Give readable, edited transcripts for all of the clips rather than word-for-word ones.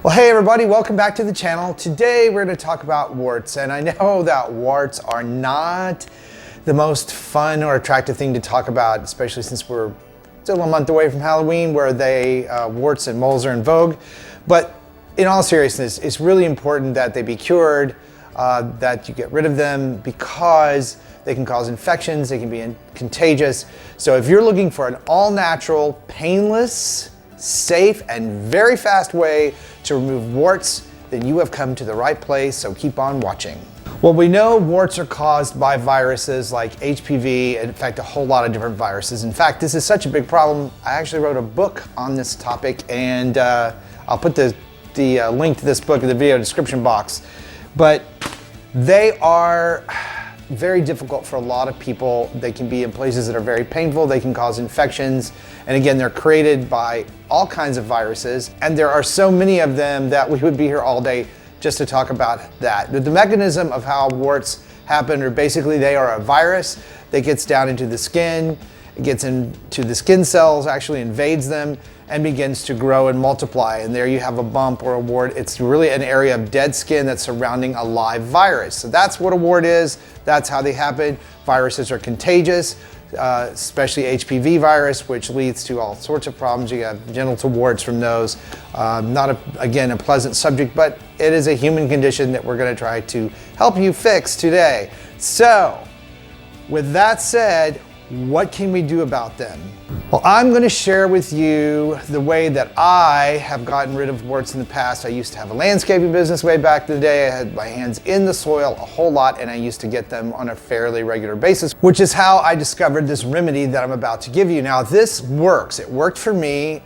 Well, hey everybody, welcome back to the channel. Today we're going to talk about warts, and I know that warts are not the most fun or attractive thing to talk about, especially since we're still a month away from Halloween, where warts and moles are in vogue. But in all seriousness, it's really important that they be cured, that you get rid of them, because they can cause infections, they can be contagious. So if you're looking for an all-natural, painless, safe, and very fast way to remove warts, then you have come to the right place, so keep on watching. Well, we know warts are caused by viruses like HPV, and in fact, a whole lot of different viruses. In fact, this is such a big problem, I actually wrote a book on this topic, and I'll put the link to this book in the video description box. But they are very difficult for a lot of people. They can be in places that are very painful, they can cause infections, and again, they're created by all kinds of viruses, and there are so many of them that we would be here all day just to talk about that. The mechanism of how warts happen are basically they are a virus that gets down into the skin, it gets into the skin cells, actually invades them, and begins to grow and multiply. And there you have a bump or a wart. It's really an area of dead skin that's surrounding a live virus. So that's what a wart is. That's how they happen. Viruses are contagious, especially HPV virus, which leads to all sorts of problems. You have genital warts from those. Again, a pleasant subject, but it is a human condition that we're going to try to help you fix today. So, with that said, what can we do about them? Well, I'm going to share with you the way that I have gotten rid of warts in the past. I used to have a landscaping business way back in the day. I had my hands in the soil a whole lot, and I used to get them on a fairly regular basis, which is how I discovered this remedy that I'm about to give you. Now, this works. It worked for me.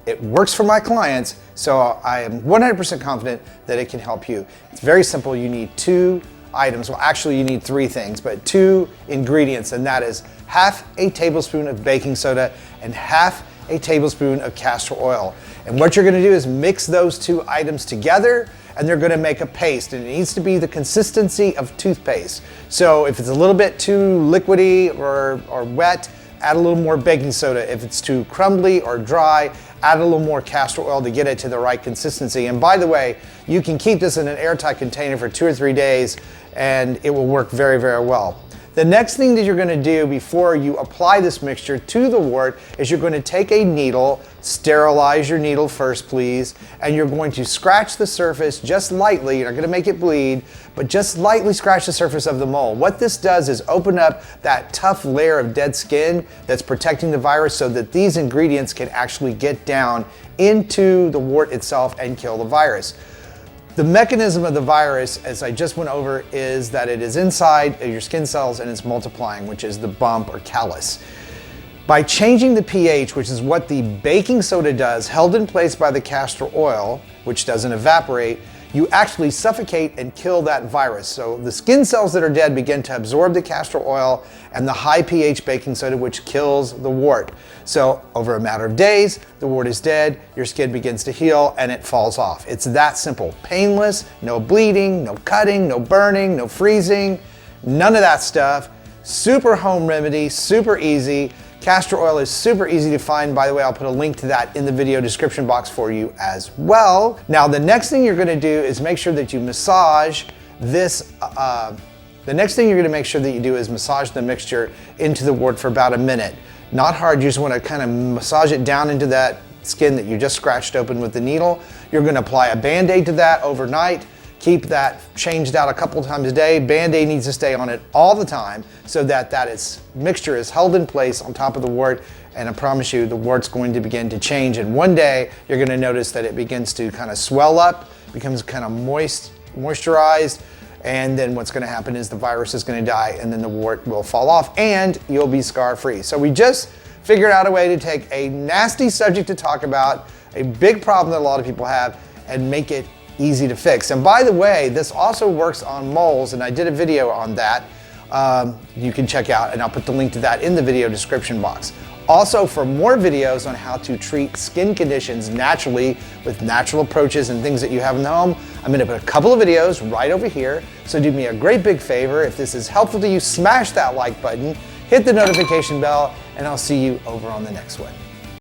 It works for my clients, so I am 100% confident that it can help you. It's very simple. You need 2 items. Well, actually you need 3 things, but 2 ingredients, and that is half a tablespoon of baking soda and half a tablespoon of castor oil. And what you're going to do is mix those 2 items together, and they're going to make a paste, and it needs to be the consistency of toothpaste. So if it's a little bit too liquidy or wet, add a little more baking soda. If it's too crumbly or dry, add a little more castor oil to get it to the right consistency. And by the way, you can keep this in an airtight container for 2 or 3 days, and it will work very, very well. The next thing that you're going to do before you apply this mixture to the wart is you're going to take a needle, sterilize your needle first, please, and you're going to scratch the surface just lightly. You're not going to make it bleed, but just lightly scratch the surface of the mole. What this does is open up that tough layer of dead skin that's protecting the virus so that these ingredients can actually get down into the wart itself and kill the virus. The mechanism of the virus, as I just went over, is that it is inside your skin cells and it's multiplying, which is the bump or callus. By changing the pH, which is what the baking soda does, held in place by the castor oil, which doesn't evaporate, you actually suffocate and kill that virus. So the skin cells that are dead begin to absorb the castor oil and the high pH baking soda, which kills the wart. So over a matter of days, the wart is dead, your skin begins to heal, and it falls off. It's that simple. Painless, no bleeding, no cutting, no burning, no freezing, none of that stuff. Super home remedy, super easy. Castor oil is super easy to find. By the way, I'll put a link to that in the video description box for you as well. Now, the next thing you're going to do is make sure that you massage this. The next thing you're going to make sure that you do is massage the mixture into the wart for about a minute. Not hard, you just want to kind of massage it down into that skin that you just scratched open with the needle. You're going to apply a Band-Aid to that overnight. Keep that changed out a couple times a day. Band-Aid needs to stay on it all the time so that mixture is held in place on top of the wart, and I promise you the wart's going to begin to change, and one day you're going to notice that it begins to kind of swell up, becomes kind of moisturized, and then what's going to happen is the virus is going to die, and then the wart will fall off and you'll be scar-free. So we just figured out a way to take a nasty subject to talk about, a big problem that a lot of people have, and make it easy to fix. And by the way, this also works on moles, and I did a video on that you can check out, and I'll put the link to that in the video description box. Also, for more videos on how to treat skin conditions naturally with natural approaches and things that you have in the home, I'm going to put a couple of videos right over here. So do me a great big favor. If this is helpful to you, smash that like button, hit the notification bell, and I'll see you over on the next one.